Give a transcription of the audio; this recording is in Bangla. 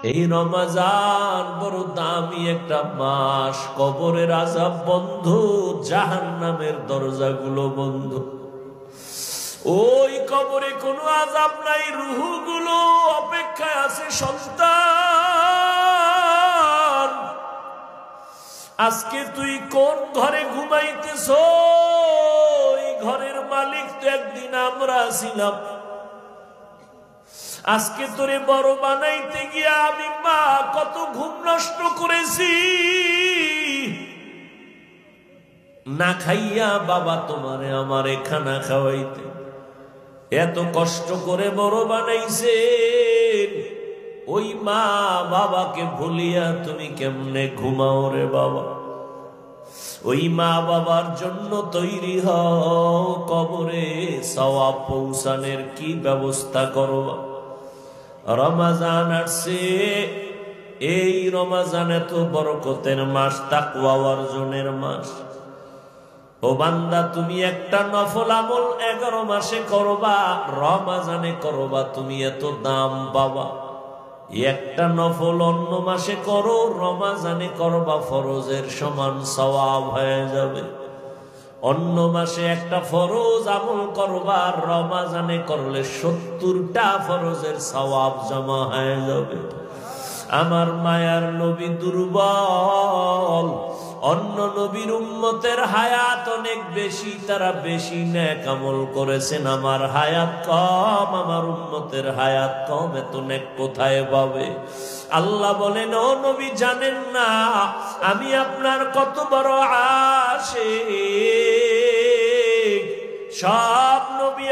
এই রমজান বড় দামি একটা মাস। কবরের আযাব বন্ধ, জাহান্নামের দরজাগুলো বন্ধ। ওই কবরে কোনো আযাব নাই, রূহগুলো অপেক্ষায় আছে। সন্তান, আজকে তুই কোন ঘরে ঘুমাইতেছ? এই ঘরের মালিক তো একদিন আমরা ছিলাম। আজকে তোরে বড় বানাইতে গিয়া আমি মা কত ঘুম নষ্ট করেছি। না খাইয়া বাবা তোমারে আমারে খানা খাওয়াইতে এত কষ্ট করে বড় বানাইছে। ওই মা বাবাকে ভুলিয়া তুমি কেমনে ঘুমাও রে বাবা? ওই মা বাবার জন্য তৈরি হও, কবরে সওয়াব পৌঁছানোর কি ব্যবস্থা করবা। রমজান আসছে, এই রমজান এত বরকতের মাস, তাকওয়া অর্জনের মাস। ও বান্দা, তুমি একটা নফল আমল 11 মাসে করবা, রমজানে করবা, তুমি এত দাম পাবা। একটা নফল অন্য মাসে করো, রমজানে করবা, ফরজের সমান সওয়াব হয়ে যাবে। অন্য মাসে একটা ফরজ আমল করবা, রমজানে করলে 70টা ফরজের সওয়াব জমা হয়ে যাবে। আমার মায়ার নবী দুর্বল, অন্য নবীর উম্মতের হায়াত অনেক বেশি, তারা বেশি নেক আমল করেছেন। আমার হায়াত কম, আমার উম্মতের হায়াত কম, এত নেক কোথায় পাবে? আল্লাহ বলেন, ও নবী জানেন না আমি আপনার কত বড় আশিক? সব নবী